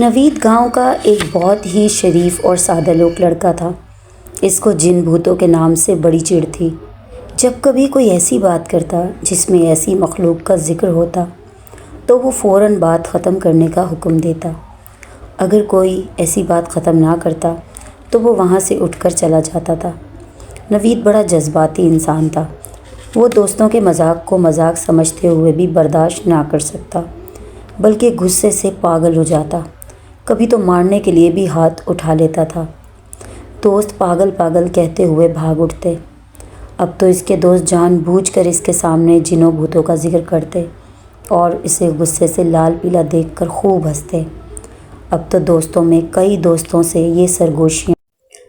نوید گاؤں کا ایک بہت ہی شریف اور سادہ لوگ لڑکا تھا۔ اس کو جن بھوتوں کے نام سے بڑی چڑ تھی۔ جب کبھی کوئی ایسی بات کرتا جس میں ایسی مخلوق کا ذکر ہوتا تو وہ فوراً بات ختم کرنے کا حکم دیتا۔ اگر کوئی ایسی بات ختم نہ کرتا تو وہ وہاں سے اٹھ کر چلا جاتا تھا۔ نوید بڑا جذباتی انسان تھا۔ وہ دوستوں کے مذاق کو مذاق سمجھتے ہوئے بھی برداشت نہ کر سکتا، بلکہ غصے سے پاگل ہو جاتا۔ کبھی تو مارنے کے لیے بھی ہاتھ اٹھا لیتا تھا۔ دوست پاگل پاگل کہتے ہوئے بھاگ اٹھتے۔ اب تو اس کے دوست جان بوجھ کر اس کے سامنے جنوں بھوتوں کا ذکر کرتے اور اسے غصے سے لال پیلا دیکھ کر خوب ہنستے۔ اب تو دوستوں میں کئی دوستوں سے یہ سرگوشیاں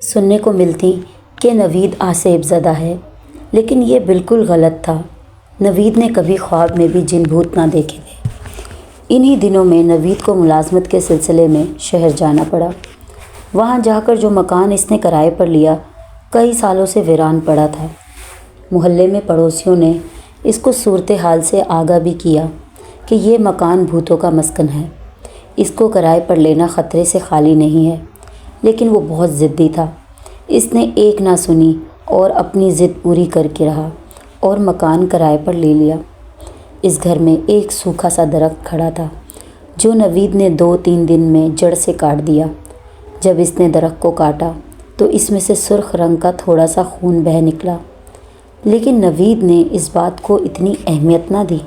سننے کو ملتی کہ نوید آسیب زدہ ہے، لیکن یہ بالکل غلط تھا۔ نوید نے کبھی خواب میں بھی جن بھوت نہ دیکھے تھے۔ انہی دنوں میں نوید کو ملازمت کے سلسلے میں شہر جانا پڑا۔ وہاں جا کر جو مکان اس نے کرائے پر لیا کئی سالوں سے ویران پڑا تھا۔ محلے میں پڑوسیوں نے اس کو صورتحال سے آگاہ بھی کیا کہ یہ مکان بھوتوں کا مسکن ہے، اس کو کرائے پر لینا خطرے سے خالی نہیں ہے، لیکن وہ بہت ضدی تھا۔ اس نے ایک نہ سنی اور اپنی ضد پوری کر کے رہا اور مکان کرائے پر لے لیا۔ اس گھر میں ایک سوکھا سا درخت کھڑا تھا جو نوید نے 2-3 دن میں جڑ سے کاٹ دیا۔ جب اس نے درخت کو کاٹا تو اس میں سے سرخ رنگ کا تھوڑا سا خون بہہ نکلا، لیکن نوید نے اس بات کو اتنی اہمیت نہ دی۔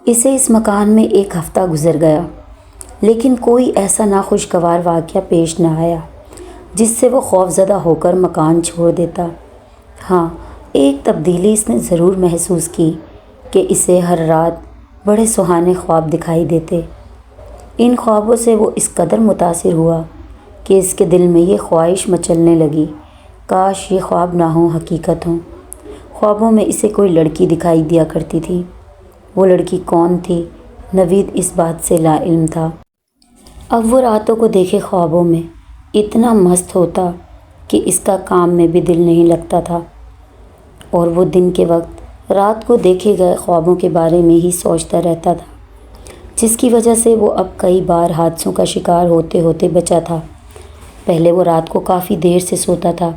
اسے اس مکان میں ایک ہفتہ گزر گیا، لیکن کوئی ایسا ناخوشگوار واقعہ پیش نہ آیا جس سے وہ خوفزدہ ہو کر مکان چھوڑ دیتا۔ ہاں، ایک تبدیلی اس نے ضرور محسوس کی کہ اسے ہر رات بڑے سہانے خواب دکھائی دیتے۔ ان خوابوں سے وہ اس قدر متاثر ہوا کہ اس کے دل میں یہ خواہش مچلنے لگی، کاش یہ خواب نہ ہوں، حقیقت ہوں۔ خوابوں میں اسے کوئی لڑکی دکھائی دیا کرتی تھی۔ وہ لڑکی کون تھی، نوید اس بات سے لا علم تھا۔ اب وہ راتوں کو دیکھے خوابوں میں اتنا مست ہوتا کہ اس کا کام میں بھی دل نہیں لگتا تھا، اور وہ دن کے وقت رات کو دیکھے گئے خوابوں کے بارے میں ہی سوچتا رہتا تھا، جس کی وجہ سے وہ اب کئی بار حادثوں کا شکار ہوتے ہوتے بچا تھا۔ پہلے وہ رات کو کافی دیر سے سوتا تھا،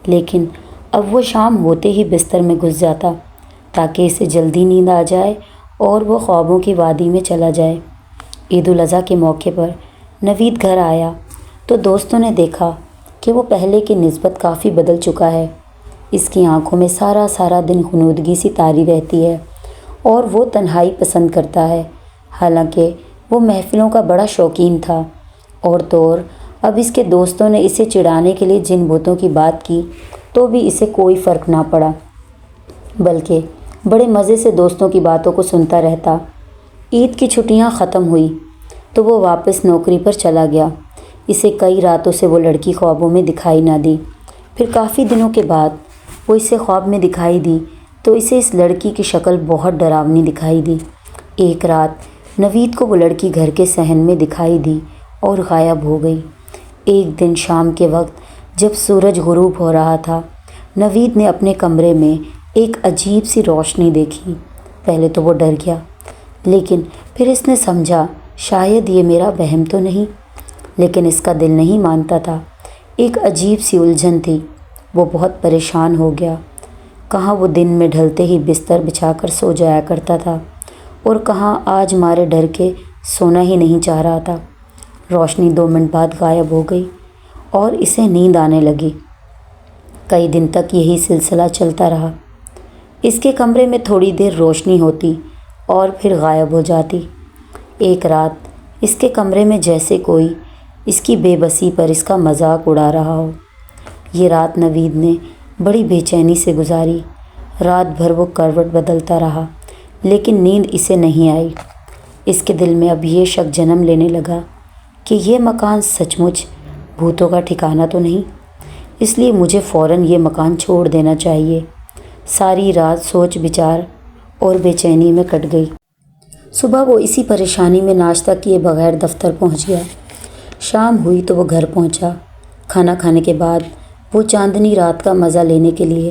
لیکن اب وہ شام ہوتے ہی بستر میں گھس جاتا تاکہ اسے جلدی نیند آ جائے اور وہ خوابوں کی وادی میں چلا جائے۔ عید الاضحیٰ کے موقع پر نوید گھر آیا تو دوستوں نے دیکھا کہ وہ پہلے کی نسبت کافی بدل چکا ہے۔ اس کی آنکھوں میں سارا دن غنودگی سی طاری رہتی ہے اور وہ تنہائی پسند کرتا ہے۔ حالانکہ وہ محفلوں کا بڑا شوقین تھا، اور تو اور اب اس کے دوستوں نے اسے چڑھانے کے لیے جن بھوتوں کی بات کی تو بھی اسے کوئی فرق نہ پڑا، بلکہ بڑے مزے سے دوستوں کی باتوں کو سنتا رہتا۔ عید کی چھٹیاں ختم ہوئی تو وہ واپس نوکری پر چلا گیا۔ اسے کئی راتوں سے وہ لڑکی خوابوں میں دکھائی نہ دی۔ پھر کافی دنوں کے بعد وہ اسے خواب میں دکھائی دی تو اسے اس لڑکی کی شکل بہت ڈراؤنی دکھائی دی۔ ایک رات نوید کو وہ لڑکی گھر کے صحن میں دکھائی دی اور غائب ہو گئی۔ ایک دن شام کے وقت جب سورج غروب ہو رہا تھا، نوید نے اپنے کمرے میں ایک عجیب سی روشنی دیکھی۔ پہلے تو وہ ڈر گیا، لیکن پھر اس نے سمجھا شاید یہ میرا وہم تو نہیں، لیکن اس کا دل نہیں مانتا تھا۔ ایک عجیب سی الجھن تھی۔ وہ بہت پریشان ہو گیا۔ کہاں وہ دن میں ڈھلتے ہی بستر بچھا کر سو جایا کرتا تھا، اور کہاں آج مارے ڈر کے سونا ہی نہیں چاہ رہا تھا۔ روشنی 2 منٹ بعد غائب ہو گئی اور اسے نیند آنے لگی۔ کئی دن تک یہی سلسلہ چلتا رہا۔ اس کے کمرے میں تھوڑی دیر روشنی ہوتی اور پھر غائب ہو جاتی۔ ایک رات اس کے کمرے میں جیسے کوئی اس کی بے بسی پر اس کا مذاق اڑا رہا ہو۔ یہ رات نوید نے بڑی بے چینی سے گزاری۔ رات بھر وہ کروٹ بدلتا رہا، لیکن نیند اسے نہیں آئی۔ اس کے دل میں اب یہ شک جنم لینے لگا کہ یہ مکان سچ مچ بھوتوں کا ٹھکانہ تو نہیں، اس لیے مجھے فوراً یہ مکان چھوڑ دینا چاہیے۔ ساری رات سوچ بچار اور بے چینی میں کٹ گئی۔ صبح وہ اسی پریشانی میں ناشتہ کیے بغیر دفتر پہنچ گیا۔ شام ہوئی تو وہ گھر پہنچا۔ کھانا کھانے کے بعد وہ چاندنی رات کا مزہ لینے کے لیے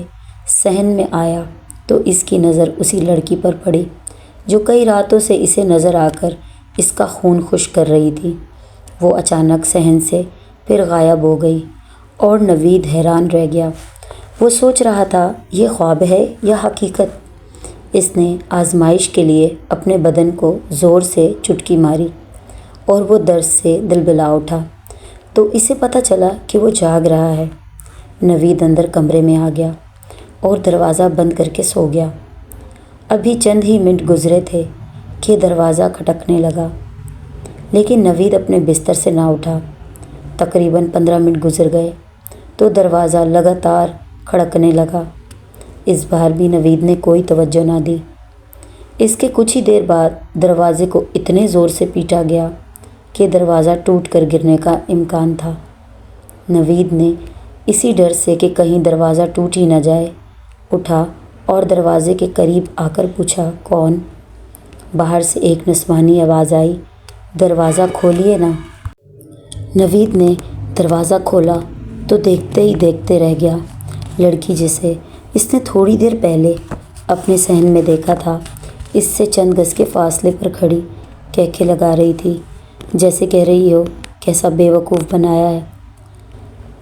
صحن میں آیا تو اس کی نظر اسی لڑکی پر پڑی جو کئی راتوں سے اسے نظر آ کر اس کا خون خشک کر رہی تھی۔ وہ اچانک صحن سے پھر غائب ہو گئی اور نوید حیران رہ گیا۔ وہ سوچ رہا تھا یہ خواب ہے یا حقیقت۔ اس نے آزمائش کے لیے اپنے بدن کو زور سے چٹکی ماری اور وہ درد سے دلبلا اٹھا تو اسے پتہ چلا کہ وہ جاگ رہا ہے۔ نوید اندر کمرے میں آ گیا اور دروازہ بند کر کے سو گیا۔ ابھی چند ہی منٹ گزرے تھے کہ دروازہ کھٹکنے لگا، لیکن نوید اپنے بستر سے نہ اٹھا۔ تقریباً 15 منٹ گزر گئے تو دروازہ لگاتار کھڑکنے لگا۔ اس بار بھی نوید نے کوئی توجہ نہ دی۔ اس کے کچھ ہی دیر بعد دروازے کو اتنے زور سے پیٹا گیا کہ دروازہ ٹوٹ کر گرنے کا امکان تھا۔ نوید نے اسی ڈر سے کہ کہیں دروازہ ٹوٹ ہی نہ جائے اٹھا اور دروازے کے قریب آ کر پوچھا، کون؟ باہر سے ایک نسوانی آواز آئی، دروازہ کھولیے نا۔ نوید نے دروازہ کھولا تو دیکھتے ہی دیکھتے رہ گیا۔ لڑکی جسے اس نے تھوڑی دیر پہلے اپنے صحن میں دیکھا تھا، اس سے چند گز کے فاصلے پر کھڑی کہکھے لگا رہی تھی، جیسے کہہ رہی ہو کیسا بے وقوف بنایا ہے۔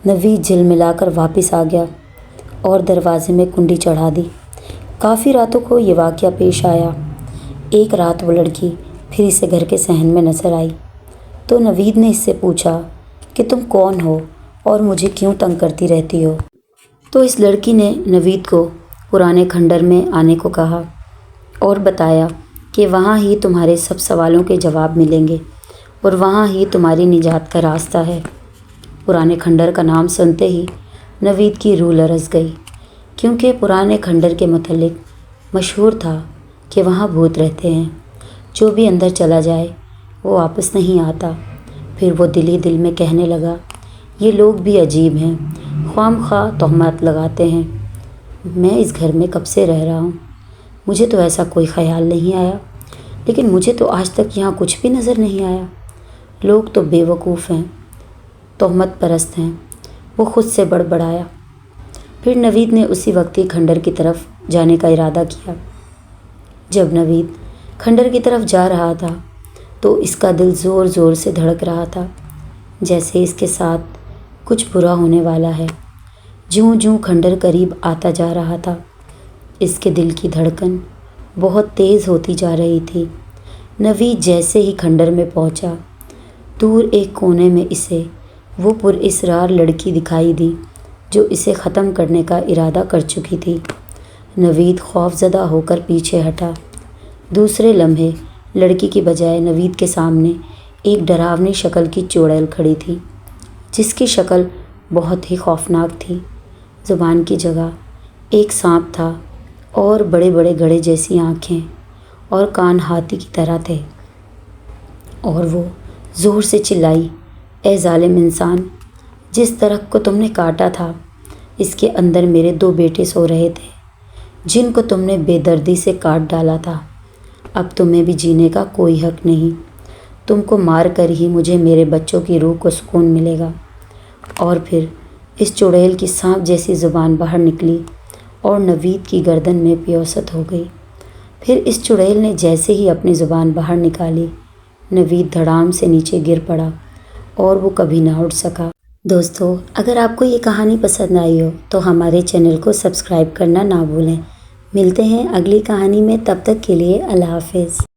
نوید جھلملا کر واپس آ گیا اور دروازے میں کنڈی چڑھا دی۔ کافی راتوں کو یہ واقعہ پیش آیا۔ ایک رات وہ لڑکی پھر اسے گھر کے صحن میں نظر آئی تو نوید نے اس سے پوچھا کہ تم کون ہو اور مجھے کیوں تنگ کرتی رہتی ہو؟ تو اس لڑکی نے نوید کو پرانے کھنڈر میں آنے کو کہا اور بتایا کہ وہاں ہی تمہارے سب سوالوں کے جواب ملیں گے اور وہاں ہی تمہاری نجات کا راستہ ہے۔ پرانے کھنڈر کا نام سنتے ہی نوید کی روح لرز گئی، کیونکہ پرانے کھنڈر کے متعلق مشہور تھا کہ وہاں بھوت رہتے ہیں، جو بھی اندر چلا جائے وہ واپس نہیں آتا۔ پھر وہ دل ہی دل میں کہنے لگا، یہ لوگ بھی عجیب ہیں، خواہ مخواہ تہمات لگاتے ہیں۔ میں اس گھر میں کب سے رہ رہا ہوں، مجھے تو ایسا کوئی خیال نہیں آیا، لیکن مجھے تو آج تک یہاں کچھ بھی نظر نہیں آیا۔ لوگ تو بے وقوف ہیں، تہمت پرست ہیں۔ وہ خود سے بڑبڑایا۔ پھر نوید نے اسی وقت ہی کھنڈر کی طرف جانے کا ارادہ کیا۔ جب نوید کھنڈر کی طرف جا رہا تھا تو اس کا دل زور زور سے دھڑک رہا تھا، جیسے اس کے ساتھ کچھ برا ہونے والا ہے۔ جوں جوں کھنڈر قریب آتا جا رہا تھا، اس کے دل کی دھڑکن بہت تیز ہوتی جا رہی تھی۔ نوید جیسے ہی کھنڈر میں پہنچا، دور ایک کونے میں اسے وہ پراسرار لڑکی دکھائی دی جو اسے ختم کرنے کا ارادہ کر چکی تھی۔ نوید خوف زدہ ہو کر پیچھے ہٹا۔ دوسرے لمحے لڑکی کی بجائے نوید کے سامنے ایک ڈراؤنی شکل کی چڑیل کھڑی تھی، جس کی شکل بہت ہی خوفناک تھی۔ زبان کی جگہ ایک سانپ تھا اور بڑے بڑے گڑھے جیسی آنکھیں اور کان ہاتھی کی طرح تھے، اور وہ زور سے چلائی، اے ظالم انسان، جس درخت کو تم نے کاٹا تھا اس کے اندر میرے 2 بیٹے سو رہے تھے، جن کو تم نے بے دردی سے کاٹ ڈالا تھا۔ اب تمہیں بھی جینے کا کوئی حق نہیں، تم کو مار کر ہی مجھے میرے بچوں کی روح کو سکون ملے گا۔ اور پھر اس چڑیل کی سانپ جیسی زبان باہر نکلی اور نوید کی گردن میں پیوست ہو گئی۔ پھر اس چڑیل نے جیسے ہی اپنی زبان باہر نکالی، نوید دھڑام سے نیچے گر پڑا اور وہ کبھی نہ اٹھ سکا۔ دوستو، اگر آپ کو یہ کہانی پسند آئی ہو تو ہمارے چینل کو سبسکرائب کرنا نہ بھولیں۔ ملتے ہیں اگلی کہانی میں، تب تک کے لیے اللہ حافظ۔